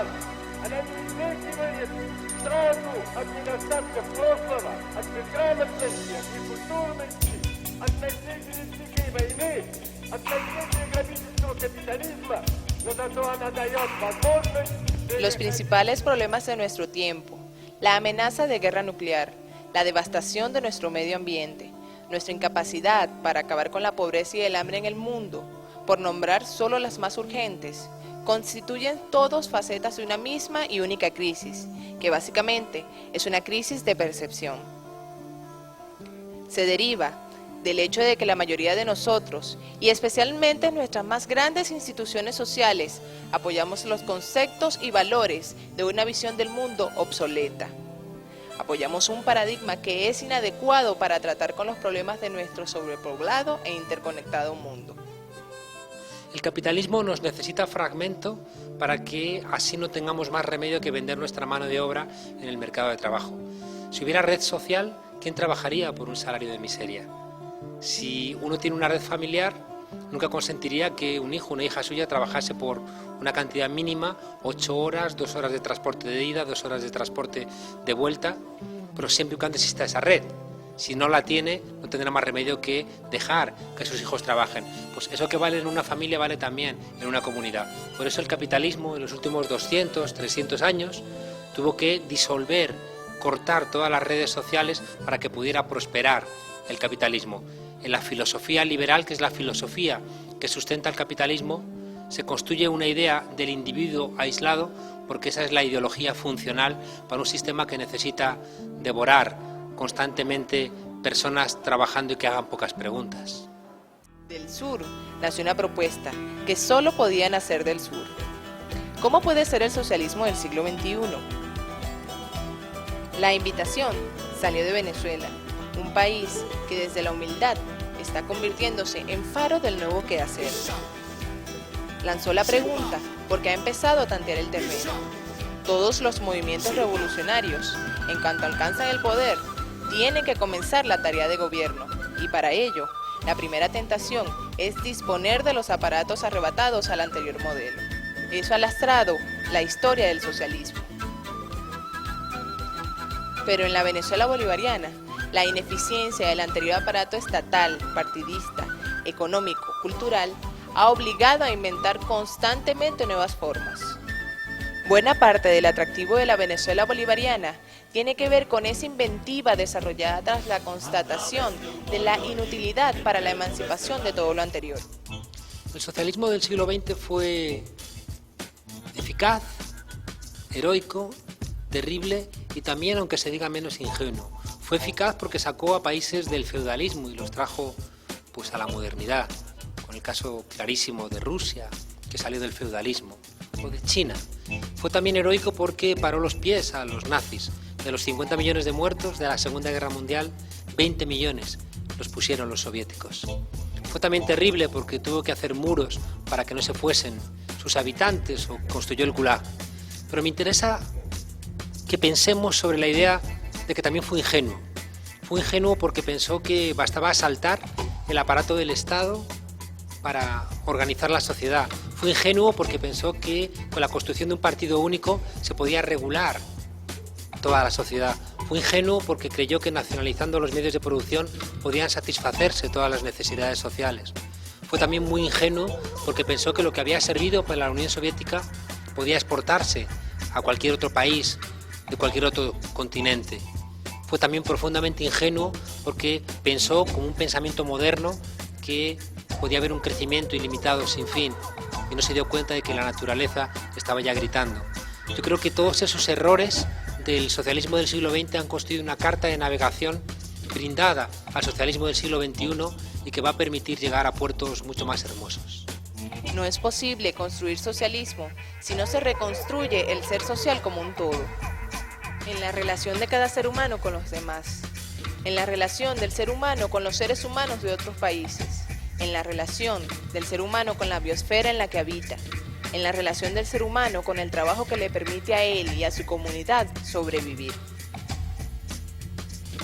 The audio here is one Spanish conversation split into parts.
الأطفال الأمريكية ترادوا الدراسات الفلسفة التكرام التنسيق في كل منشي التنسيق كي بينيه التنسيق gratuito capitalismo Los principales problemas de nuestro tiempo: la amenaza de guerra nuclear, la devastación de nuestro medio ambiente, nuestra incapacidad para acabar con la pobreza y el hambre en el mundo, por nombrar solo las más urgentes, constituyen todos facetas de una misma y única crisis, que básicamente es una crisis de percepción. Se deriva del hecho de que la mayoría de nosotros, y especialmente nuestras más grandes instituciones sociales, apoyamos los conceptos y valores de una visión del mundo obsoleta. Apoyamos un paradigma que es inadecuado para tratar con los problemas de nuestro sobrepoblado e interconectado mundo. El capitalismo nos necesita fragmento para que así no tengamos más remedio que vender nuestra mano de obra en el mercado de trabajo. Si hubiera red social, ¿quién trabajaría por un salario de miseria? Si uno tiene una red familiar, nunca consentiría que un hijo o una hija suya trabajase por una cantidad mínima, 8 horas, 2 horas de transporte de ida, 2 horas de transporte de vuelta, pero siempre y cuando exista esa red. Si no la tiene, no tendrá más remedio que dejar que sus hijos trabajen. Pues eso que vale en una familia vale también en una comunidad. Por eso el capitalismo en los últimos 200, 300 años tuvo que disolver, cortar todas las redes sociales para que pudiera prosperar el capitalismo. En la filosofía liberal, que es la filosofía que sustenta el capitalismo, se construye una idea del individuo aislado, porque esa es la ideología funcional para un sistema que necesita devorar constantemente personas trabajando y que hagan pocas preguntas. Del sur nació una propuesta que solo podía nacer del sur. ¿Cómo puede ser el socialismo del siglo XXI? La invitación salió de Venezuela, un país que desde la humildad está convirtiéndose en faro del nuevo quehacer. Lanzó la pregunta porque ha empezado a tantear el terreno. Todos los movimientos revolucionarios, en cuanto alcanzan el poder, tienen que comenzar la tarea de gobierno, y para ello, la primera tentación es disponer de los aparatos arrebatados al anterior modelo. Eso ha lastrado la historia del socialismo. Pero en la Venezuela bolivariana, la ineficiencia del anterior aparato estatal, partidista, económico, cultural, ha obligado a inventar constantemente nuevas formas. Buena parte del atractivo de la Venezuela bolivariana tiene que ver con esa inventiva desarrollada tras la constatación de la inutilidad para la emancipación de todo lo anterior. El socialismo del siglo XX fue eficaz, heroico, terrible y también, aunque se diga menos, ingenuo. Fue eficaz porque sacó a países del feudalismo y los trajo pues a la modernidad, con el caso clarísimo de Rusia, que salió del feudalismo, o de China. Fue también heroico porque paró los pies a los nazis. De los 50 millones de muertos de la Segunda Guerra Mundial, 20 millones los pusieron los soviéticos. Fue también terrible porque tuvo que hacer muros para que no se fuesen sus habitantes, o construyó el Gulag. Pero me interesa que pensemos sobre la idea de que también fue ingenuo. Fue ingenuo porque pensó que bastaba asaltar el aparato del Estado para organizar la sociedad. Fue ingenuo porque pensó que con la construcción de un partido único se podía regular toda la sociedad. Fue ingenuo porque creyó que nacionalizando los medios de producción podían satisfacerse todas las necesidades sociales. Fue también muy ingenuo porque pensó que lo que había servido para la Unión Soviética podía exportarse a cualquier otro país de cualquier otro continente. Fue también profundamente ingenuo porque pensó, como un pensamiento moderno, que podía haber un crecimiento ilimitado sin fin, y no se dio cuenta de que la naturaleza estaba ya gritando. Yo creo que todos esos errores del socialismo del siglo XX han construido una carta de navegación brindada al socialismo del siglo XXI y que va a permitir llegar a puertos mucho más hermosos. No es posible construir socialismo si no se reconstruye el ser social como un todo, en la relación de cada ser humano con los demás, en la relación del ser humano con los seres humanos de otros países, en la relación del ser humano con la biosfera en la que habita, en la relación del ser humano con el trabajo que le permite a él y a su comunidad sobrevivir.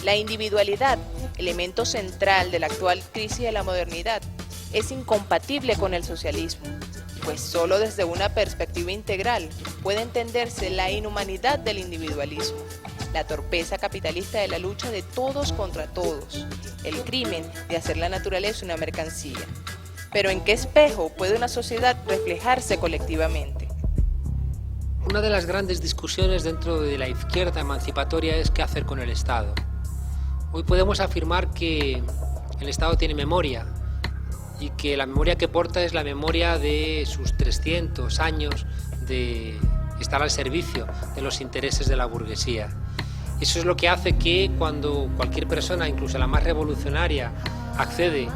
La individualidad, elemento central de la actual crisis de la modernidad, es incompatible con el socialismo. pues solo desde una perspectiva integral puede entenderse la inhumanidad del individualismo, la torpeza capitalista de la lucha de todos contra todos, el crimen de hacer la naturaleza una mercancía. Pero ¿en qué espejo puede una sociedad reflejarse colectivamente? Una de las grandes discusiones dentro de la izquierda emancipatoria es qué hacer con el Estado. Hoy podemos afirmar que el Estado tiene memoria y que la memoria que porta es la memoria de sus 300 años de estar al servicio de los intereses de la burguesía. Eso es lo que hace que cuando cualquier persona, incluso la más revolucionaria, accede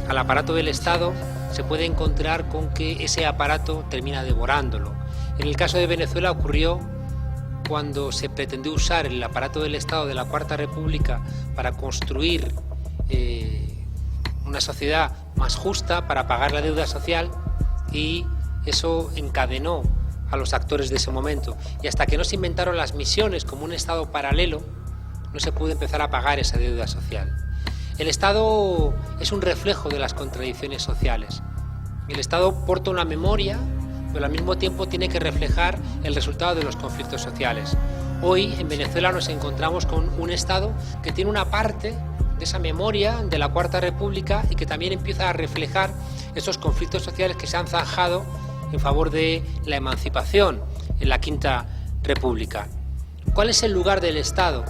al aparato del Estado, se puede encontrar con que ese aparato termina devorándolo. En el caso de Venezuela ocurrió cuando se pretendió usar el aparato del Estado de la Cuarta República para construir una sociedad más justa, para pagar la deuda social, y eso encadenó a los actores de ese momento. Y hasta que no se inventaron las misiones como un Estado paralelo, no se pudo empezar a pagar esa deuda social. El Estado es un reflejo de las contradicciones sociales. El Estado porta una memoria, pero al mismo tiempo tiene que reflejar el resultado de los conflictos sociales. Hoy en Venezuela nos encontramos con un Estado que tiene una parte de esa memoria de la Cuarta República y que también empieza a reflejar esos conflictos sociales que se han zanjado en favor de la emancipación en la Quinta República. ¿Cuál es el lugar del Estado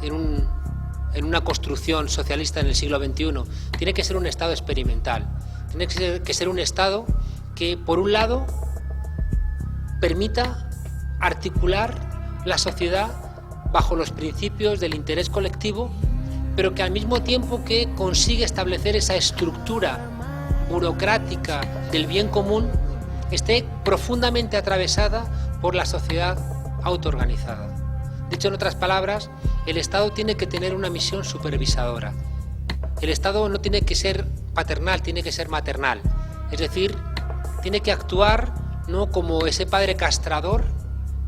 en una construcción socialista en el siglo XXI? Tiene que ser un Estado experimental, tiene que ser un Estado que, por un lado, permita articular la sociedad bajo los principios del interés colectivo, pero que al mismo tiempo que consigue establecer esa estructura burocrática del bien común, esté profundamente atravesada por la sociedad autoorganizada. Dicho en otras palabras, el Estado tiene que tener una misión supervisadora. El Estado no tiene que ser paternal, tiene que ser maternal. Es decir, tiene que actuar no como ese padre castrador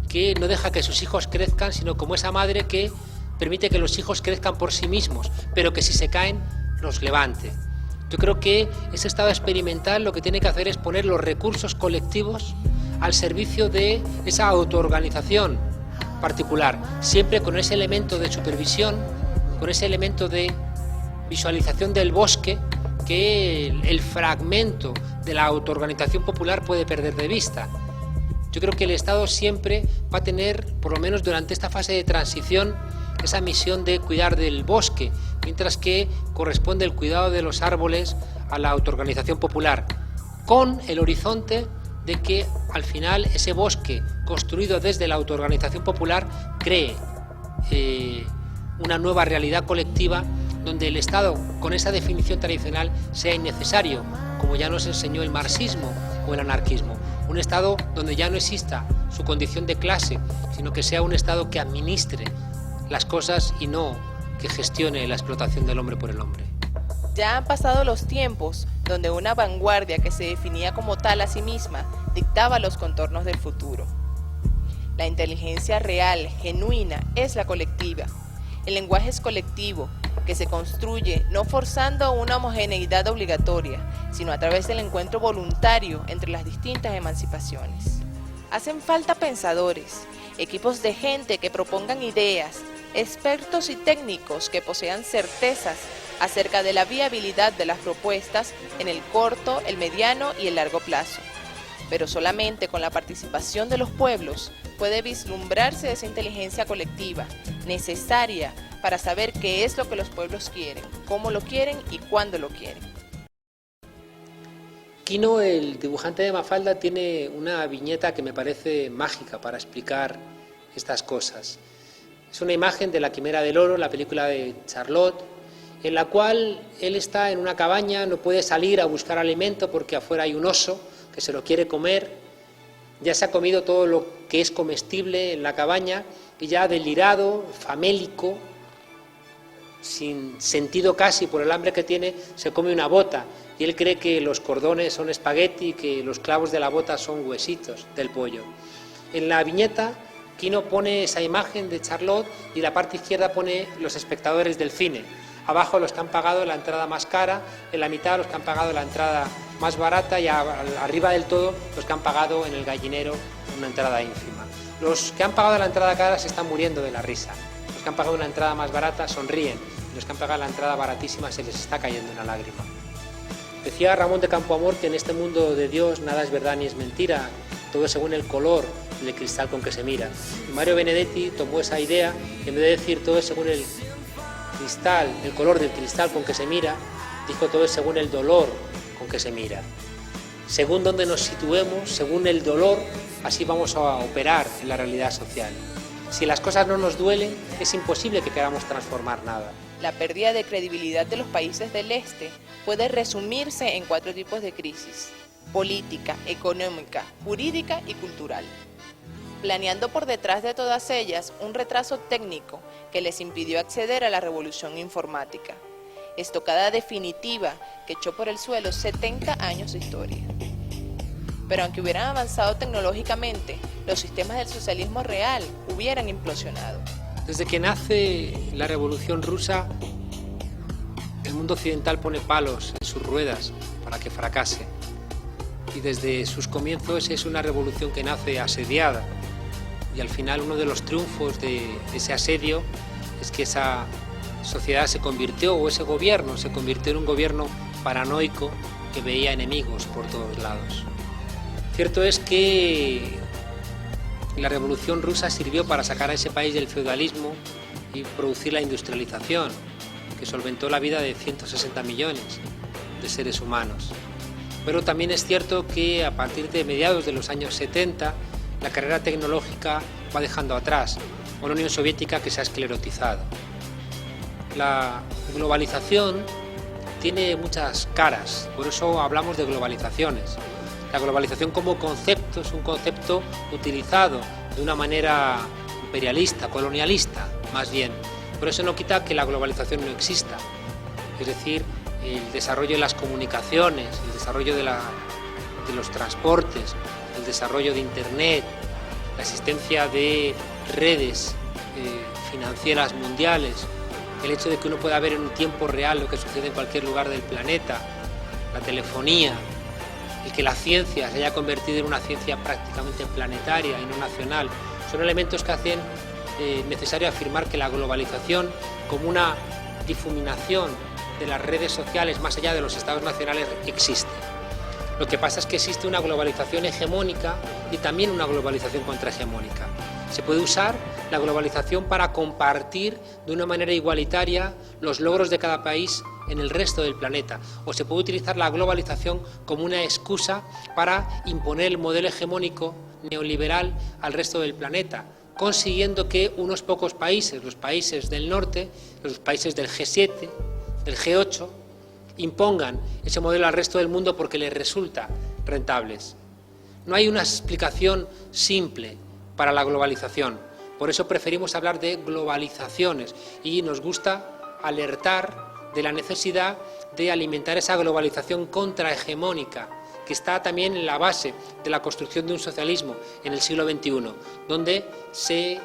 que no deja que sus hijos crezcan, sino como esa madre que permite que los hijos crezcan por sí mismos, pero que si se caen, los levante. Yo creo que ese Estado experimental lo que tiene que hacer es poner los recursos colectivos al servicio de esa autoorganización particular, siempre con ese elemento de supervisión, con ese elemento de visualización del bosque que el fragmento de la autoorganización popular puede perder de vista. Yo creo que el Estado siempre va a tener, por lo menos durante esta fase de transición, esa misión de cuidar del bosque, mientras que corresponde el cuidado de los árboles a la autoorganización popular, con el horizonte de que al final ese bosque construido desde la autoorganización popular cree una nueva realidad colectiva donde el Estado, con esa definición tradicional, sea innecesario, como ya nos enseñó el marxismo o el anarquismo. Un Estado donde ya no exista su condición de clase, sino que sea un Estado que administre las cosas y no que gestione la explotación del hombre por el hombre. Ya han pasado los tiempos donde una vanguardia que se definía como tal a sí misma dictaba los contornos del futuro. La inteligencia real, genuina, es la colectiva. El lenguaje es colectivo, que se construye no forzando una homogeneidad obligatoria, sino a través del encuentro voluntario entre las distintas emancipaciones. Hacen falta pensadores, equipos de gente que propongan ideas, expertos y técnicos que posean certezas acerca de la viabilidad de las propuestas en el corto, el mediano y el largo plazo. Pero solamente con la participación de los pueblos puede vislumbrarse esa inteligencia colectiva necesaria para saber qué es lo que los pueblos quieren, cómo lo quieren y cuándo lo quieren. Quino, el dibujante de Mafalda, tiene una viñeta que me parece mágica para explicar estas cosas. Es una imagen de La Quimera del Oro, la película de Charlotte, en la cual él está en una cabaña, no puede salir a buscar alimento porque afuera hay un oso que se lo quiere comer, ya se ha comido todo lo que es comestible en la cabaña y ya delirado, famélico, sin sentido casi por el hambre que tiene, se come una bota y él cree que los cordones son espagueti y que los clavos de la bota son huesitos del pollo. En la viñeta Quino pone esa imagen de Charlotte y la parte izquierda pone los espectadores del cine. Abajo los que han pagado la entrada más cara, en la mitad los que han pagado la entrada más barata y arriba del todo los que han pagado en el gallinero una entrada ínfima. Los que han pagado la entrada cara se están muriendo de la risa. Los que han pagado una entrada más barata sonríen. Los que han pagado la entrada baratísima se les está cayendo una lágrima. Decía Ramón de Campoamor que en este mundo de Dios nada es verdad ni es mentira, todo es según el color del cristal con que se mira. Y Mario Benedetti tomó esa idea y en vez de decir todo es según el cristal, el color del cristal con que se mira, dijo todo es según el dolor con que se mira. Según donde nos situemos, según el dolor, así vamos a operar en la realidad social. Si las cosas no nos duelen, es imposible que queramos transformar nada. La pérdida de credibilidad de los países del este puede resumirse en 4 tipos de crisis: política, económica, jurídica y cultural. Planeando por detrás de todas ellas un retraso técnico que les impidió acceder a la revolución informática, estocada definitiva que echó por el suelo 70 años de historia. Pero aunque hubieran avanzado tecnológicamente, los sistemas del socialismo real hubieran implosionado. Desde que nace la Revolución Rusa, el mundo occidental pone palos en sus ruedas para que fracase. Y desde sus comienzos es una revolución que nace asediada. Y al final uno de los triunfos de ese asedio es que esa sociedad se convirtió, o ese gobierno se convirtió en un gobierno paranoico que veía enemigos por todos lados. Cierto es que la Revolución Rusa sirvió para sacar a ese país del feudalismo y producir la industrialización, que solventó la vida de 160 millones de seres humanos. Pero también es cierto que a partir de mediados de los años 70, la carrera tecnológica va dejando atrás una Unión Soviética que se ha esclerotizado. La globalización tiene muchas caras, por eso hablamos de globalizaciones. La globalización como concepto es un concepto utilizado de una manera imperialista, colonialista, más bien. Pero eso no quita que la globalización no exista. Es decir, el desarrollo de las comunicaciones, el desarrollo de los transportes, el desarrollo de Internet, la existencia de redes financieras mundiales, el hecho de que uno pueda ver en un tiempo real lo que sucede en cualquier lugar del planeta, la telefonía, el que la ciencia se haya convertido en una ciencia prácticamente planetaria y no nacional, son elementos que hacen necesario afirmar que la globalización, como una difuminación de las redes sociales más allá de los estados nacionales, existe. Lo que pasa es que existe una globalización hegemónica y también una globalización contrahegemónica. Se puede usar la globalización para compartir de una manera igualitaria los logros de cada país en el resto del planeta, o se puede utilizar la globalización como una excusa para imponer el modelo hegemónico neoliberal al resto del planeta, consiguiendo que unos pocos países, los países del norte, los países del G7, del G8, impongan ese modelo al resto del mundo porque les resulta rentables. No hay una explicación simple para la globalización, por eso preferimos hablar de globalizaciones y nos gusta alertar de la necesidad de alimentar esa globalización contrahegemónica que está también en la base de la construcción de un socialismo en el siglo XXI, donde se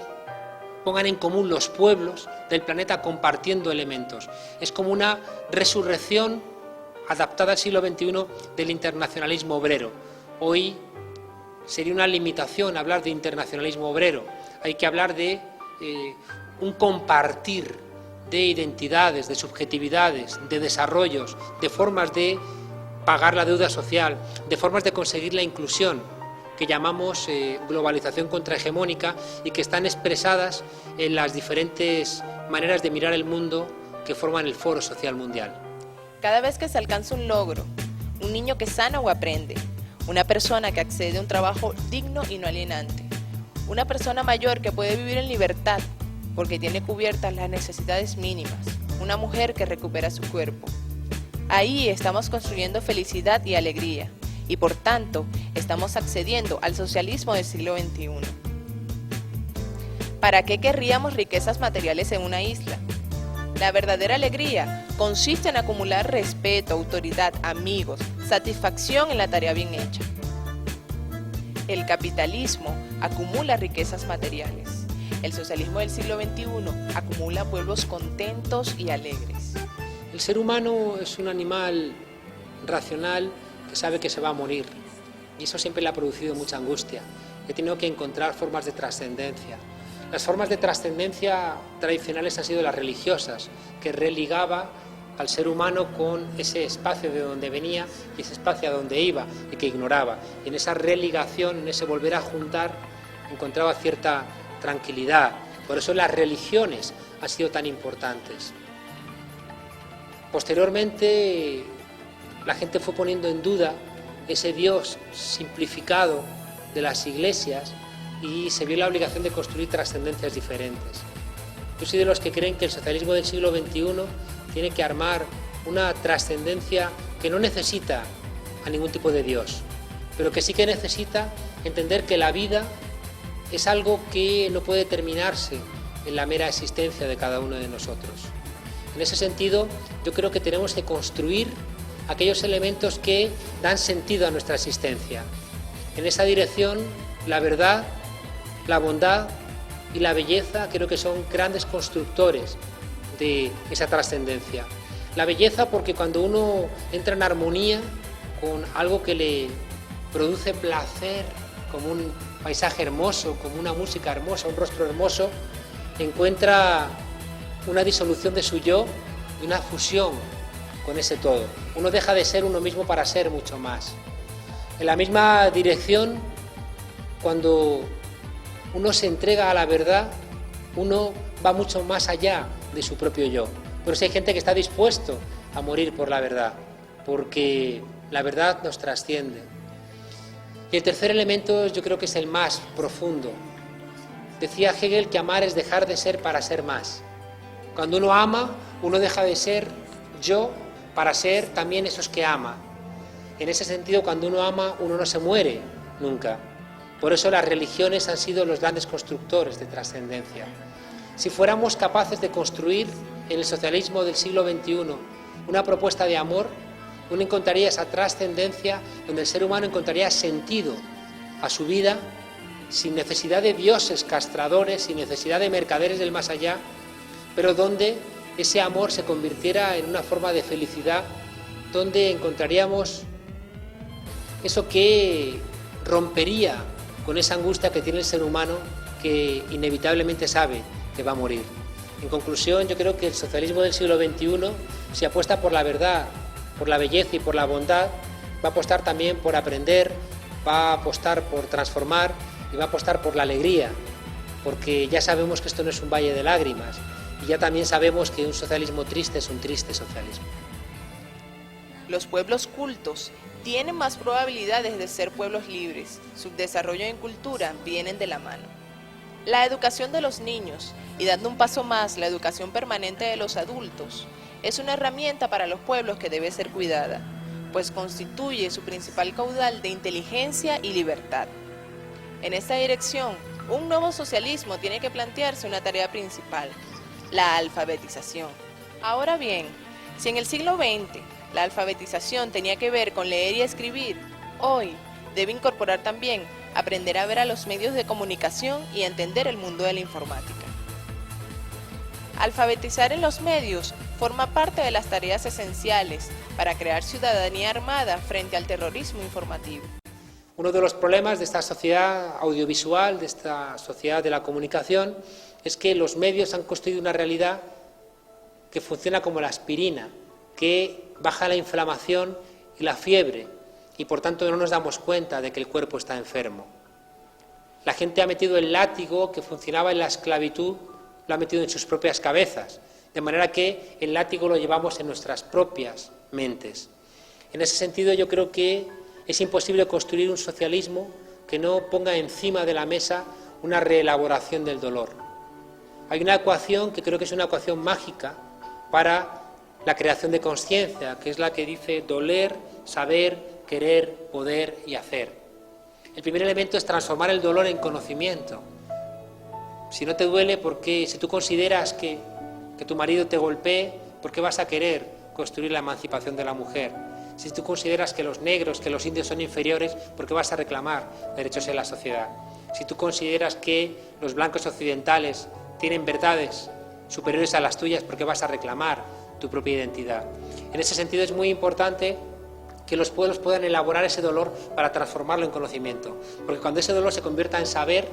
pongan en común los pueblos del planeta compartiendo elementos. Es como una resurrección adaptada al siglo XXI del internacionalismo obrero. Hoy sería una limitación hablar de internacionalismo obrero. Hay que hablar de un compartir de identidades, de subjetividades, de desarrollos, de formas de pagar la deuda social, de formas de conseguir la inclusión, que llamamos globalización contrahegemónica y que están expresadas en las diferentes maneras de mirar el mundo que forman el Foro Social Mundial. Cada vez que se alcanza un logro, un niño que sana o aprende, una persona que accede a un trabajo digno y no alienante, una persona mayor que puede vivir en libertad porque tiene cubiertas las necesidades mínimas, una mujer que recupera su cuerpo. Ahí estamos construyendo felicidad y alegría, y por tanto estamos accediendo al socialismo del siglo XXI. ¿Para qué querríamos riquezas materiales en una isla? La verdadera alegría consiste en acumular respeto, autoridad, amigos, satisfacción en la tarea bien hecha. El capitalismo acumula riquezas materiales. El socialismo del siglo XXI acumula pueblos contentos y alegres. El ser humano es un animal racional que sabe que se va a morir. Y eso siempre le ha producido mucha angustia. He tenido que encontrar formas de trascendencia. Las formas de trascendencia tradicionales han sido las religiosas, que religaba al ser humano con ese espacio de donde venía y ese espacio a donde iba y que ignoraba. Y en esa religación, en ese volver a juntar, encontraba cierta tranquilidad. Por eso las religiones han sido tan importantes. Posteriormente, la gente fue poniendo en duda ese Dios simplificado de las iglesias y se vio la obligación de construir trascendencias diferentes. Yo soy de los que creen que el socialismo del siglo XXI tiene que armar una trascendencia que no necesita a ningún tipo de Dios, pero que sí que necesita entender que la vida es algo que no puede terminarse en la mera existencia de cada uno de nosotros. En ese sentido, yo creo que tenemos que construir aquellos elementos que dan sentido a nuestra existencia. En esa dirección, la verdad, la bondad y la belleza creo que son grandes constructores de esa trascendencia. La belleza porque cuando uno entra en armonía con algo que le produce placer, como un paisaje hermoso, como una música hermosa, un rostro hermoso, encuentra una disolución de su yo y una fusión con ese todo. Uno deja de ser uno mismo para ser mucho más. En la misma dirección, cuando uno se entrega a la verdad, uno va mucho más allá de su propio yo. Por eso hay gente que está dispuesto a morir por la verdad, porque la verdad nos trasciende. Y el tercer elemento yo creo que es el más profundo. Decía Hegel que amar es dejar de ser para ser más. Cuando uno ama, uno deja de ser yo para ser también esos que ama. En ese sentido, cuando uno ama, uno no se muere nunca. Por eso las religiones han sido los grandes constructores de trascendencia. Si fuéramos capaces de construir en el socialismo del siglo XXI una propuesta de amor, uno encontraría esa trascendencia donde el ser humano encontraría sentido a su vida sin necesidad de dioses castradores, sin necesidad de mercaderes del más allá, pero donde ese amor se convirtiera en una forma de felicidad, donde encontraríamos eso que rompería con esa angustia que tiene el ser humano que inevitablemente sabe que va a morir. En conclusión, yo creo que el socialismo del siglo XXI, si apuesta por la verdad, por la belleza y por la bondad, va a apostar también por aprender, va a apostar por transformar y va a apostar por la alegría, porque ya sabemos que esto no es un valle de lágrimas y ya también sabemos que un socialismo triste es un triste socialismo. Los pueblos cultos tienen más probabilidades de ser pueblos libres. Su desarrollo en cultura vienen de la mano. La educación de los niños, y dando un paso más, la educación permanente de los adultos, es una herramienta para los pueblos que debe ser cuidada, pues constituye su principal caudal de inteligencia y libertad. En esta dirección, un nuevo socialismo tiene que plantearse una tarea principal, la alfabetización. Ahora bien, si en el siglo XX la alfabetización tenía que ver con leer y escribir, hoy debe incorporar también aprender a ver a los medios de comunicación y entender el mundo de la informática. Alfabetizar en los medios forma parte de las tareas esenciales para crear ciudadanía armada frente al terrorismo informativo. Uno de los problemas de esta sociedad audiovisual, de esta sociedad de la comunicación, es que los medios han construido una realidad que funciona como la aspirina, que baja la inflamación y la fiebre, y por tanto no nos damos cuenta de que el cuerpo está enfermo. La gente ha metido el látigo que funcionaba en la esclavitud, lo ha metido en sus propias cabezas, de manera que el látigo lo llevamos en nuestras propias mentes. En ese sentido, yo creo que es imposible construir un socialismo que no ponga encima de la mesa una reelaboración del dolor. Hay una ecuación que creo que es una ecuación mágica para la creación de conciencia, que es la que dice doler, saber, querer, poder y hacer. El primer elemento es transformar el dolor en conocimiento. Si no te duele, si tú consideras que tu marido te golpee, ¿por qué vas a querer construir la emancipación de la mujer? Si tú consideras que los negros, que los indios son inferiores, ¿por qué vas a reclamar derechos en la sociedad? Si tú consideras que los blancos occidentales tienen verdades superiores a las tuyas, ¿por qué vas a reclamar tu propia identidad? En ese sentido es muy importante que los pueblos puedan elaborar ese dolor para transformarlo en conocimiento. Porque cuando ese dolor se convierta en saber,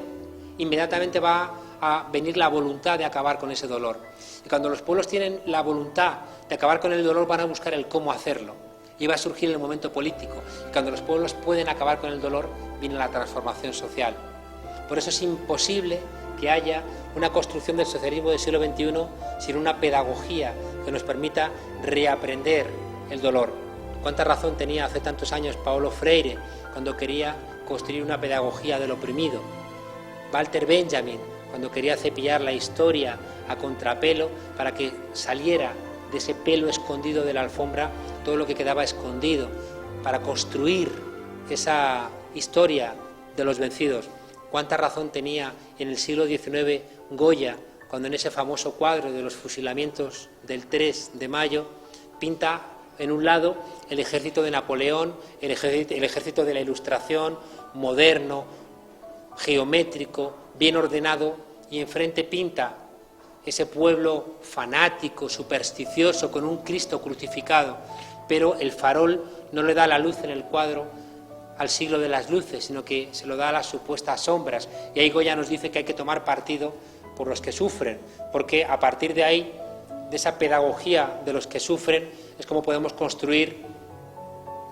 inmediatamente va a venir la voluntad de acabar con ese dolor. Y cuando los pueblos tienen la voluntad de acabar con el dolor, van a buscar el cómo hacerlo. Y va a surgir el momento político. Y cuando los pueblos pueden acabar con el dolor, viene la transformación social. Por eso es imposible que haya una construcción del socialismo del siglo XXI sin una pedagogía que nos permita reaprender el dolor. ¿Cuánta razón tenía hace tantos años Paulo Freire cuando quería construir una pedagogía del oprimido? Walter Benjamin cuando quería cepillar la historia a contrapelo para que saliera de ese pelo escondido de la alfombra todo lo que quedaba escondido, para construir esa historia de los vencidos. ¿Cuánta razón tenía en el siglo XIX Goya cuando en ese famoso cuadro de los fusilamientos del 3 de mayo pinta en un lado el ejército de Napoleón, el ejército de la Ilustración, moderno, geométrico, bien ordenado, y enfrente pinta ese pueblo fanático, supersticioso, con un Cristo crucificado, pero el farol no le da la luz en el cuadro al siglo de las luces, sino que se lo da a las supuestas sombras. Y ahí Goya nos dice que hay que tomar partido por los que sufren, porque a partir de ahí, de esa pedagogía de los que sufren, es como podemos construir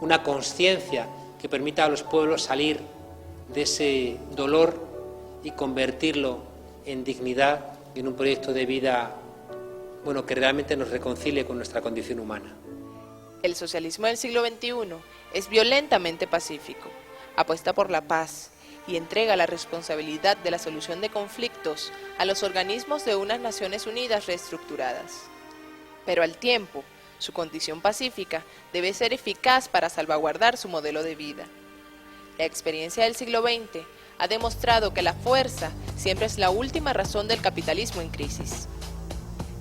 una conciencia que permita a los pueblos salir de ese dolor y convertirlo en dignidad y en un proyecto de vida, bueno, que realmente nos reconcilie con nuestra condición humana. El socialismo del siglo XXI es violentamente pacífico, apuesta por la paz y entrega la responsabilidad de la solución de conflictos a los organismos de unas Naciones Unidas reestructuradas. Pero al tiempo, su condición pacífica debe ser eficaz para salvaguardar su modelo de vida. La experiencia del siglo XX ha demostrado que la fuerza siempre es la última razón del capitalismo en crisis.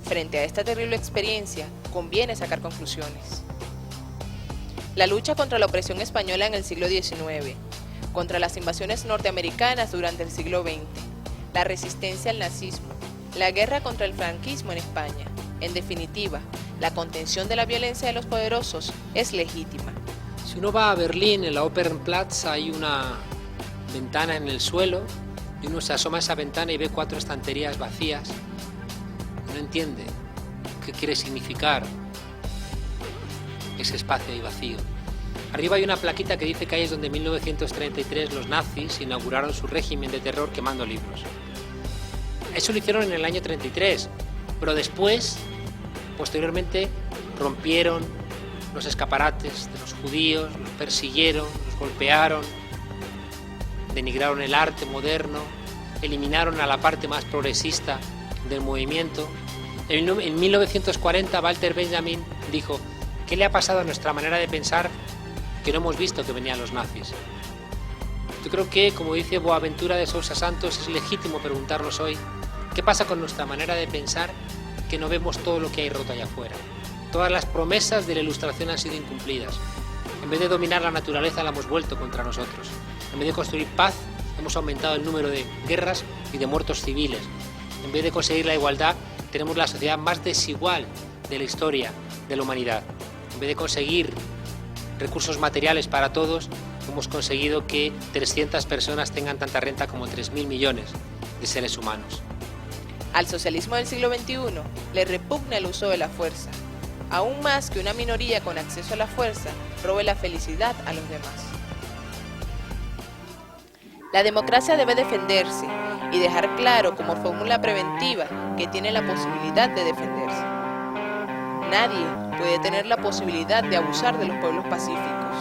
Frente a esta terrible experiencia, conviene sacar conclusiones. La lucha contra la opresión española en el siglo XIX, contra las invasiones norteamericanas durante el siglo XX, la resistencia al nazismo, la guerra contra el franquismo en España, en definitiva, la contención de la violencia de los poderosos es legítima. Si uno va a Berlín, en la Opernplatz, hay una ventana en el suelo y uno se asoma a esa ventana y ve 4 estanterías vacías. No entiende qué quiere significar ese espacio ahí vacío. Arriba hay una plaquita que dice que ahí es donde en 1933 los nazis inauguraron su régimen de terror quemando libros. Eso lo hicieron en el año 33, pero después, posteriormente, rompieron los escaparates de los judíos, los persiguieron, los golpearon, denigraron el arte moderno, eliminaron a la parte más progresista del movimiento. En 1940 Walter Benjamin dijo: ¿qué le ha pasado a nuestra manera de pensar que no hemos visto que venían los nazis? Yo creo que, como dice Boaventura de Sousa Santos, es legítimo preguntarnos hoy ¿qué pasa con nuestra manera de pensar que no vemos todo lo que hay roto allá afuera? Todas las promesas de la Ilustración han sido incumplidas. En vez de dominar la naturaleza, la hemos vuelto contra nosotros. En vez de construir paz, hemos aumentado el número de guerras y de muertos civiles. En vez de conseguir la igualdad, tenemos la sociedad más desigual de la historia de la humanidad. En vez de conseguir recursos materiales para todos, hemos conseguido que 300 personas tengan tanta renta como 3.000 millones de seres humanos. Al socialismo del siglo XXI le repugna el uso de la fuerza, aún más que una minoría con acceso a la fuerza robe la felicidad a los demás. La democracia debe defenderse y dejar claro como fórmula preventiva que tiene la posibilidad de defenderse. Nadie puede tener la posibilidad de abusar de los pueblos pacíficos.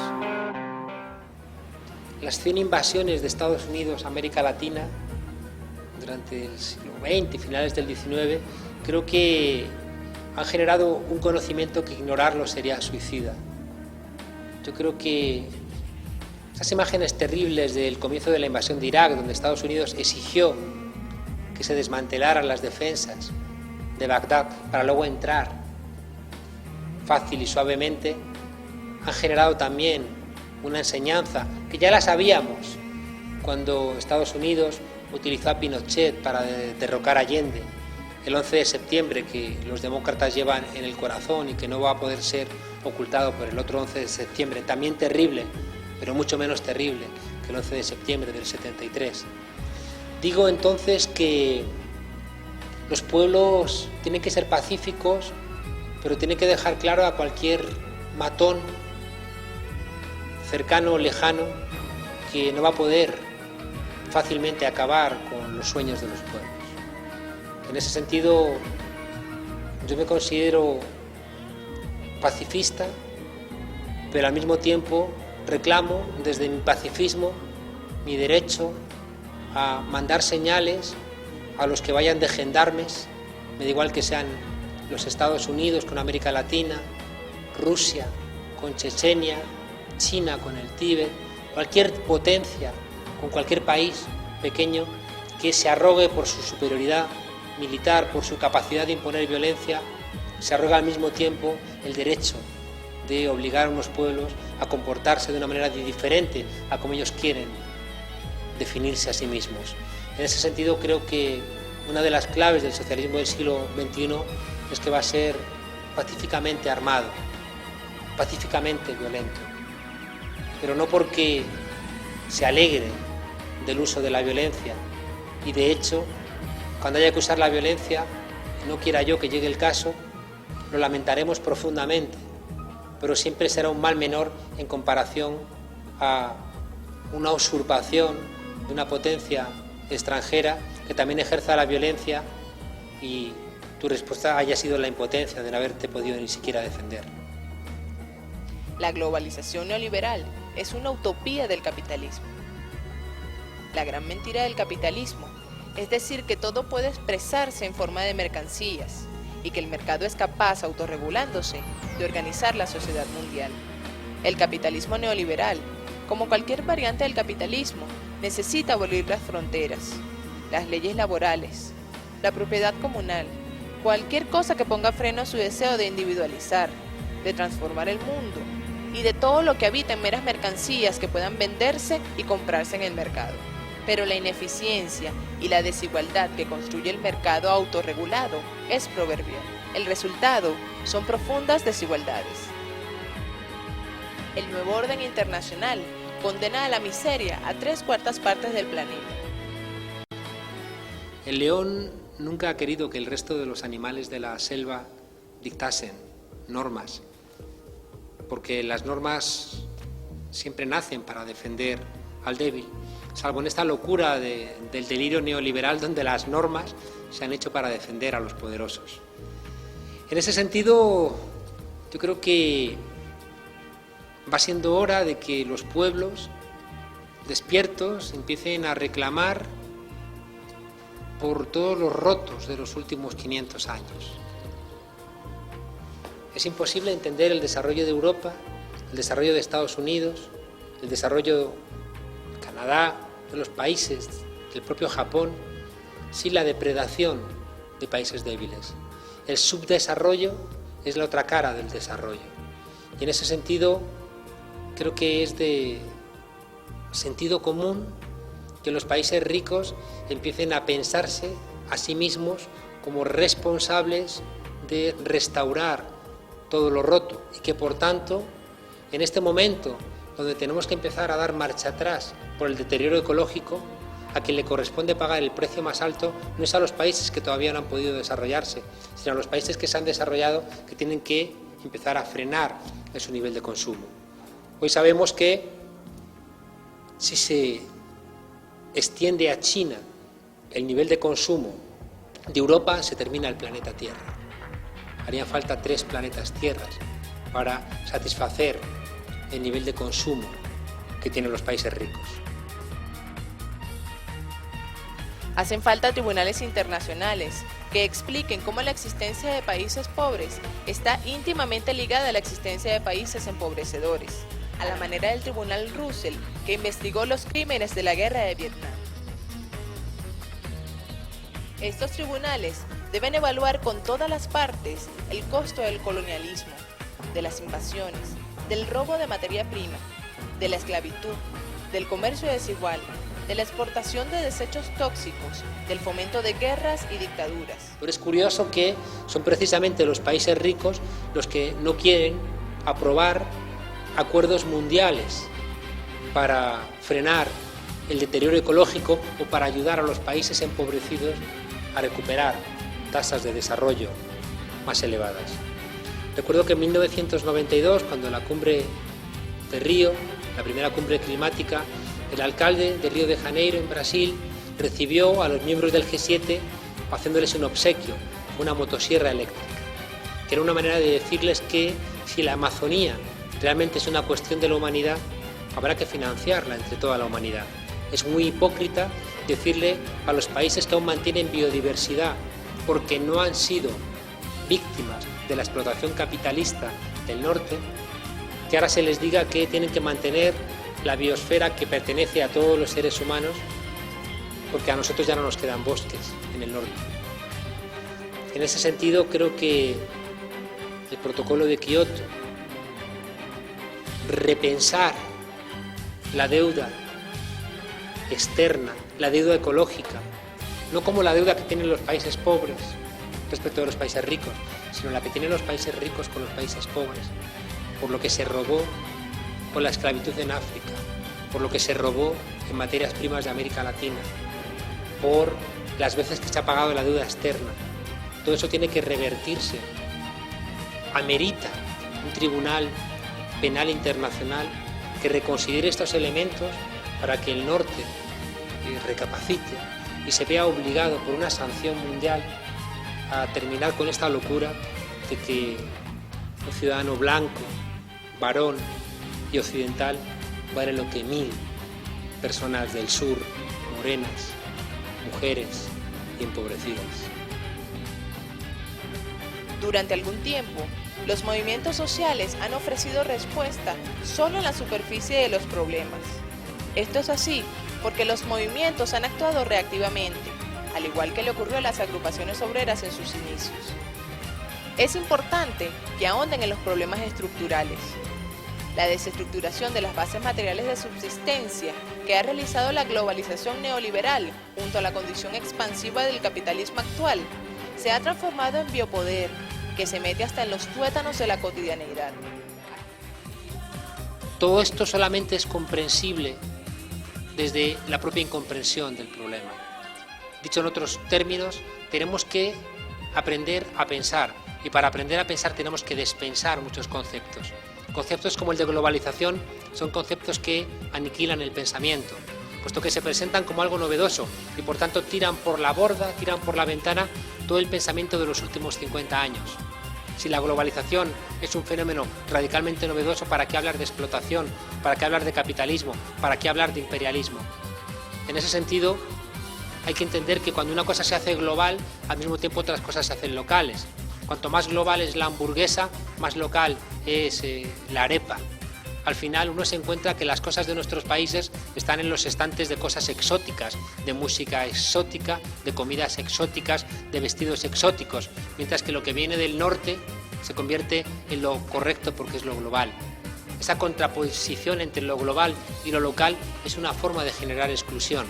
Las 100 invasiones de Estados Unidos a América Latina durante el siglo XX y finales del XIX creo que han generado un conocimiento que ignorarlo sería suicida. Yo creo que esas imágenes terribles del comienzo de la invasión de Irak, donde Estados Unidos exigió que se desmantelaran las defensas de Bagdad para luego entrar fácil y suavemente, han generado también una enseñanza que ya la sabíamos cuando Estados Unidos utilizó a Pinochet para derrocar a Allende, el 11 de septiembre, que los demócratas llevan en el corazón y que no va a poder ser ocultado por el otro 11 de septiembre, también terrible, pero mucho menos terrible que el 11 de septiembre del 73. Digo entonces que los pueblos tienen que ser pacíficos, pero tienen que dejar claro a cualquier matón, cercano o lejano, que no va a poder fácilmente acabar con los sueños de los pueblos. En ese sentido, yo me considero pacifista, pero al mismo tiempo reclamo desde mi pacifismo mi derecho a mandar señales a los que vayan de gendarmes, me da igual que sean los Estados Unidos con América Latina, Rusia con Chechenia, China con el Tíbet, cualquier potencia con cualquier país pequeño que se arrogue por su superioridad militar, por su capacidad de imponer violencia, se arroga al mismo tiempo el derecho de obligar a unos pueblos a comportarse de una manera diferente a como ellos quieren definirse a sí mismos. En ese sentido, creo que una de las claves del socialismo del siglo XXI es que va a ser pacíficamente armado, pacíficamente violento, pero no porque se alegre del uso de la violencia y, de hecho, cuando haya que usar la violencia, no quiera yo que llegue el caso, lo lamentaremos profundamente, pero siempre será un mal menor en comparación a una usurpación de una potencia extranjera que también ejerza la violencia y tu respuesta haya sido la impotencia de no haberte podido ni siquiera defender. La globalización neoliberal es una utopía del capitalismo. La gran mentira del capitalismo es decir que todo puede expresarse en forma de mercancías y que el mercado es capaz, autorregulándose, de organizar la sociedad mundial. El capitalismo neoliberal, como cualquier variante del capitalismo, necesita abolir las fronteras, las leyes laborales, la propiedad comunal, cualquier cosa que ponga freno a su deseo de individualizar, de transformar el mundo y de todo lo que habita en meras mercancías que puedan venderse y comprarse en el mercado. Pero la ineficiencia y la desigualdad que construye el mercado autorregulado es proverbial. El resultado son profundas desigualdades. El nuevo orden internacional condena a la miseria a 3/4 partes del planeta. El león nunca ha querido que el resto de los animales de la selva dictasen normas, porque las normas siempre nacen para defender al débil, salvo en esta locura del delirio neoliberal donde las normas se han hecho para defender a los poderosos. En ese sentido, yo creo que va siendo hora de que los pueblos despiertos empiecen a reclamar por todos los rotos de los últimos 500 años. Es imposible entender el desarrollo de Europa, el desarrollo de Estados Unidos, el desarrollo de Canadá, de los países, del propio Japón, sin la depredación de países débiles. El subdesarrollo es la otra cara del desarrollo. Y en ese sentido, creo que es de sentido común que los países ricos empiecen a pensarse a sí mismos como responsables de restaurar todo lo roto y que, por tanto, en este momento donde tenemos que empezar a dar marcha atrás por el deterioro ecológico, a quien le corresponde pagar el precio más alto no es a los países que todavía no han podido desarrollarse, sino a los países que se han desarrollado, que tienen que empezar a frenar su nivel de consumo. Hoy sabemos que si se extiende a China el nivel de consumo de Europa, se termina el planeta Tierra. Harían falta 3 planetas Tierras para satisfacer el nivel de consumo que tienen los países ricos. Hacen falta tribunales internacionales que expliquen cómo la existencia de países pobres está íntimamente ligada a la existencia de países empobrecedores, a la manera del Tribunal Russell que investigó los crímenes de la guerra de Vietnam. Estos tribunales deben evaluar con todas las partes el costo del colonialismo, de las invasiones, del robo de materia prima, de la esclavitud, del comercio desigual, de la exportación de desechos tóxicos, del fomento de guerras y dictaduras. Pero es curioso que son precisamente los países ricos los que no quieren aprobar acuerdos mundiales para frenar el deterioro ecológico o para ayudar a los países empobrecidos a recuperar tasas de desarrollo más elevadas. Recuerdo que en 1992, cuando la cumbre de Río, la primera cumbre climática, el alcalde de Río de Janeiro, en Brasil, recibió a los miembros del G7 haciéndoles un obsequio, una motosierra eléctrica, que era una manera de decirles que si la Amazonía realmente es una cuestión de la humanidad, habrá que financiarla entre toda la humanidad. Es muy hipócrita decirle a los países que aún mantienen biodiversidad porque no han sido víctimas de la explotación capitalista del norte, que ahora se les diga que tienen que mantener la biosfera que pertenece a todos los seres humanos, porque a nosotros ya no nos quedan bosques en el norte. En ese sentido, creo que el protocolo de Kioto, repensar la deuda externa, la deuda ecológica, no como la deuda que tienen los países pobres respecto de los países ricos, sino la que tienen los países ricos con los países pobres, por lo que se robó con la esclavitud en África, por lo que se robó en materias primas de América Latina, por las veces que se ha pagado la deuda externa. Todo eso tiene que revertirse. Amerita un tribunal penal internacional que reconsidere estos elementos para que el norte recapacite y se vea obligado por una sanción mundial a terminar con esta locura de que un ciudadano blanco, varón y occidental vale lo que 1000 personas del sur, morenas, mujeres y empobrecidas. Durante algún tiempo, los movimientos sociales han ofrecido respuesta solo en la superficie de los problemas. Esto es así porque los movimientos han actuado reactivamente, al igual que le ocurrió a las agrupaciones obreras en sus inicios. Es importante que ahonden en los problemas estructurales. La desestructuración de las bases materiales de subsistencia que ha realizado la globalización neoliberal junto a la condición expansiva del capitalismo actual se ha transformado en biopoder que se mete hasta en los tuétanos de la cotidianeidad. Todo esto solamente es comprensible desde la propia incomprensión del problema. Dicho en otros términos, tenemos que aprender a pensar, y para aprender a pensar tenemos que despensar muchos conceptos. Conceptos como el de globalización son conceptos que aniquilan el pensamiento, puesto que se presentan como algo novedoso y por tanto tiran por la borda, tiran por la ventana todo el pensamiento de los últimos 50 años. Si la globalización es un fenómeno radicalmente novedoso, ¿para qué hablar de explotación? ¿Para qué hablar de capitalismo? ¿Para qué hablar de imperialismo? En ese sentido, hay que entender que cuando una cosa se hace global, al mismo tiempo otras cosas se hacen locales. Cuanto más global es la hamburguesa, más local es la arepa. Al final uno se encuentra que las cosas de nuestros países están en los estantes de cosas exóticas, de música exótica, de comidas exóticas, de vestidos exóticos, mientras que lo que viene del norte se convierte en lo correcto porque es lo global. Esa contraposición entre lo global y lo local es una forma de generar exclusión.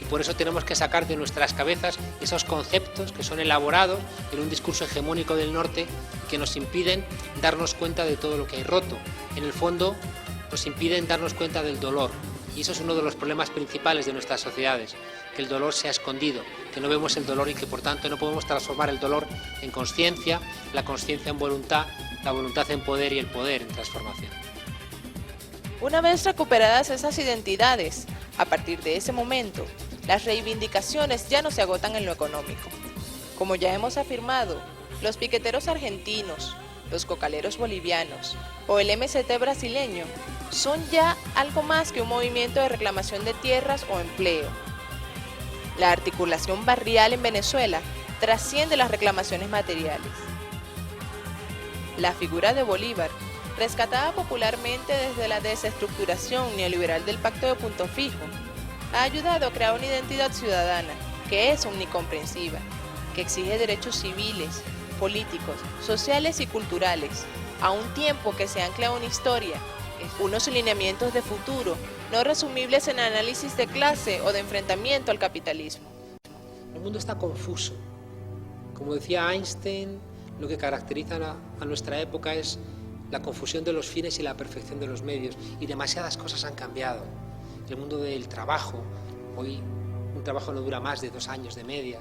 Y por eso tenemos que sacar de nuestras cabezas esos conceptos que son elaborados en un discurso hegemónico del norte que nos impiden darnos cuenta de todo lo que hay roto. En el fondo, nos impiden darnos cuenta del dolor. Y eso es uno de los problemas principales de nuestras sociedades, que el dolor se ha escondido, que no vemos el dolor y que por tanto no podemos transformar el dolor en consciencia, la consciencia en voluntad, la voluntad en poder y el poder en transformación. Una vez recuperadas esas identidades, a partir de ese momento, las reivindicaciones ya no se agotan en lo económico. Como ya hemos afirmado, los piqueteros argentinos, los cocaleros bolivianos o el MST brasileño son ya algo más que un movimiento de reclamación de tierras o empleo. La articulación barrial en Venezuela trasciende las reclamaciones materiales. La figura de Bolívar, rescatada popularmente desde la desestructuración neoliberal del Pacto de Punto Fijo, ha ayudado a crear una identidad ciudadana que es omnicomprensiva, que exige derechos civiles, políticos, sociales y culturales, a un tiempo que se ancla una historia, unos lineamientos de futuro, no resumibles en análisis de clase o de enfrentamiento al capitalismo. El mundo está confuso. Como decía Einstein, lo que caracteriza a nuestra época es la confusión de los fines y la perfección de los medios, y demasiadas cosas han cambiado. El mundo del trabajo, hoy un trabajo no dura más de 2 años de media,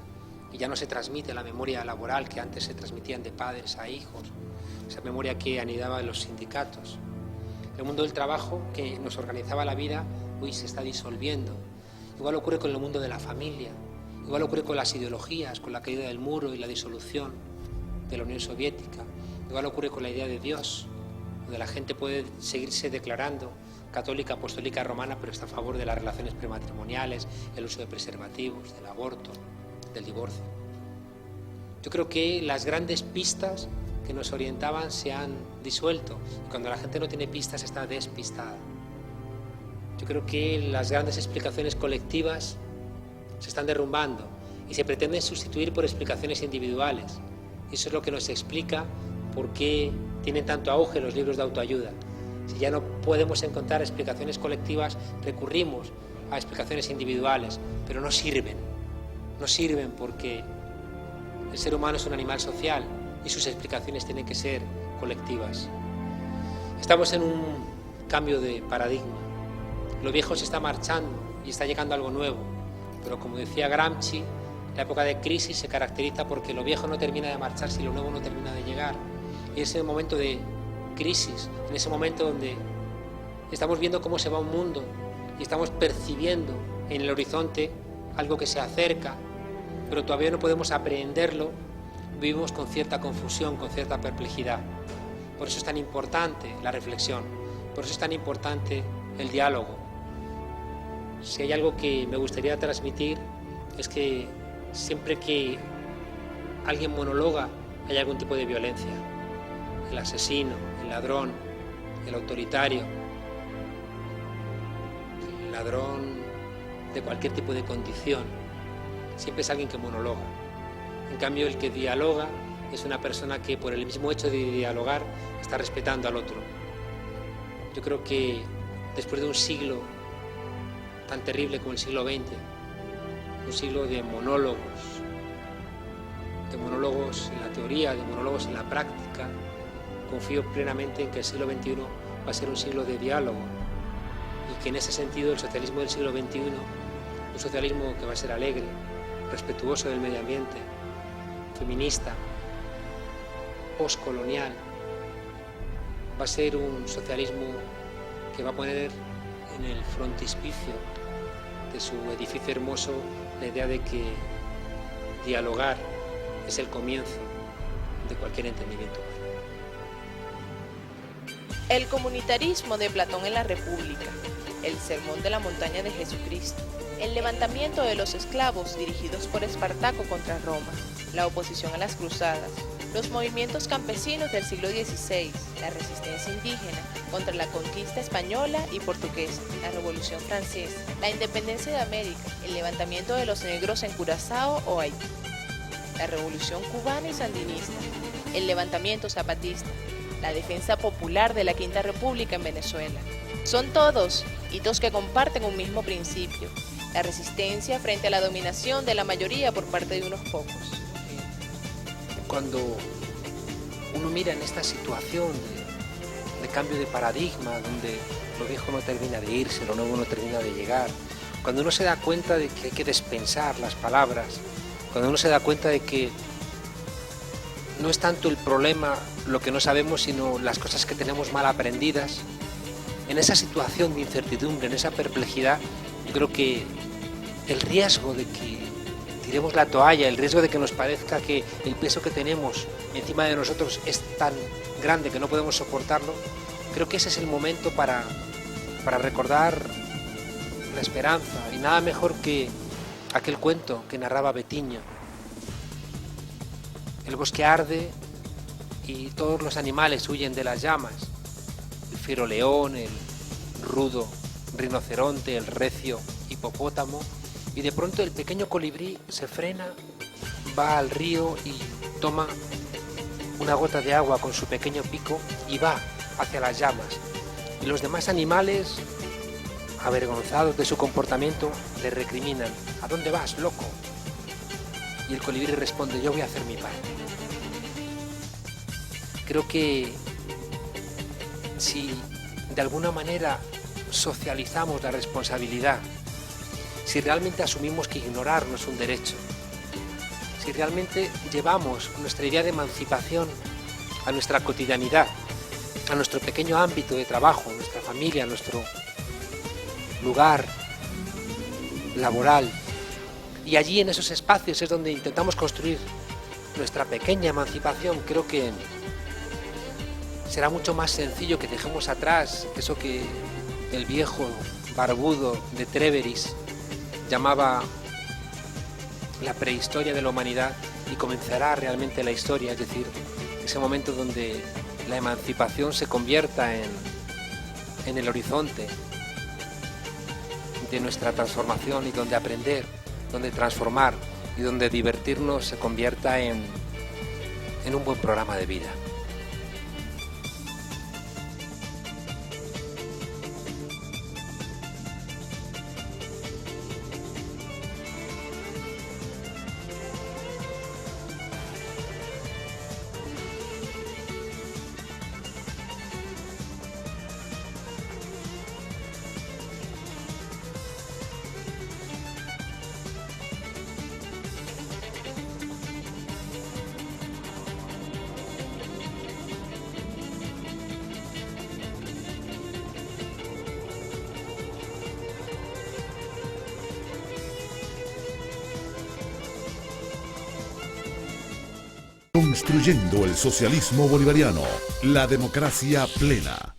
y ya no se transmite la memoria laboral que antes se transmitían de padres a hijos, esa memoria que anidaba en los sindicatos. El mundo del trabajo, que nos organizaba la vida, hoy se está disolviendo. Igual ocurre con el mundo de la familia, igual ocurre con las ideologías, con la caída del muro y la disolución de la Unión Soviética, igual ocurre con la idea de Dios, donde la gente puede seguirse declarando católica, apostólica, romana, pero está a favor de las relaciones prematrimoniales, el uso de preservativos, del aborto, del divorcio. Yo creo que las grandes pistas que nos orientaban se han disuelto, y cuando la gente no tiene pistas está despistada. Yo creo que las grandes explicaciones colectivas se están derrumbando y se pretenden sustituir por explicaciones individuales. Y eso es lo que nos explica por qué tienen tanto auge los libros de autoayuda. Si ya no podemos encontrar explicaciones colectivas, recurrimos a explicaciones individuales, pero no sirven. No sirven porque el ser humano es un animal social y sus explicaciones tienen que ser colectivas. Estamos en un cambio de paradigma. Lo viejo se está marchando y está llegando algo nuevo, pero como decía Gramsci, la época de crisis se caracteriza porque lo viejo no termina de marcharse y lo nuevo no termina de llegar. Y es el momento de crisis, en ese momento donde estamos viendo cómo se va un mundo y estamos percibiendo en el horizonte algo que se acerca, pero todavía no podemos aprehenderlo, vivimos con cierta confusión, con cierta perplejidad. Por eso es tan importante la reflexión, por eso es tan importante el diálogo. Si hay algo que me gustaría transmitir es que siempre que alguien monologa hay algún tipo de violencia. El asesino, el ladrón, el autoritario, el ladrón de cualquier tipo de condición, siempre es alguien que monologa. En cambio, el que dialoga es una persona que por el mismo hecho de dialogar está respetando al otro. Yo creo que después de un siglo tan terrible como el siglo XX, un siglo de monólogos en la teoría, de monólogos en la práctica, confío plenamente en que el siglo XXI va a ser un siglo de diálogo y que en ese sentido el socialismo del siglo XXI, un socialismo que va a ser alegre, respetuoso del medio ambiente, feminista, postcolonial, va a ser un socialismo que va a poner en el frontispicio de su edificio hermoso la idea de que dialogar es el comienzo de cualquier entendimiento humano. El comunitarismo de Platón en la República, el sermón de la montaña de Jesucristo, el levantamiento de los esclavos dirigidos por Espartaco contra Roma, la oposición a las cruzadas, los movimientos campesinos del siglo XVI, la resistencia indígena contra la conquista española y portuguesa, la Revolución Francesa, la independencia de América, el levantamiento de los negros en Curazao o Haití, la Revolución cubana y sandinista, el levantamiento zapatista, la defensa popular de la Quinta República en Venezuela. Son todos hitos que comparten un mismo principio, la resistencia frente a la dominación de la mayoría por parte de unos pocos. Cuando uno mira en esta situación de cambio de paradigma, donde lo viejo no termina de irse, lo nuevo no termina de llegar, cuando uno se da cuenta de que hay que despensar las palabras, cuando uno se da cuenta de que no es tanto el problema lo que no sabemos, sino las cosas que tenemos mal aprendidas, en esa situación de incertidumbre, en esa perplejidad, yo creo que el riesgo de que tiremos la toalla, el riesgo de que nos parezca que el peso que tenemos encima de nosotros es tan grande que no podemos soportarlo, creo que ese es el momento para recordar la esperanza, y nada mejor que aquel cuento que narraba Betiño. El bosque arde y todos los animales huyen de las llamas, el fiero león, el rudo rinoceronte, el recio hipopótamo, y de pronto el pequeño colibrí se frena, va al río y toma una gota de agua con su pequeño pico y va hacia las llamas. Y los demás animales, avergonzados de su comportamiento, le recriminan: ¿a dónde vas, loco? Y el colibrí responde: yo voy a hacer mi parte. Creo que si de alguna manera socializamos la responsabilidad, si realmente asumimos que ignorar no es un derecho, si realmente llevamos nuestra idea de emancipación a nuestra cotidianidad, a nuestro pequeño ámbito de trabajo, nuestra familia, nuestro lugar laboral. Y allí en esos espacios es donde intentamos construir nuestra pequeña emancipación. Creo que será mucho más sencillo que dejemos atrás eso que el viejo barbudo de Treveris llamaba la prehistoria de la humanidad, y comenzará realmente la historia, es decir, ese momento donde la emancipación se convierta en el horizonte de nuestra transformación, y donde aprender, donde transformar y donde divertirnos se convierta en un buen programa de vida. Construyendo el socialismo bolivariano, la democracia plena.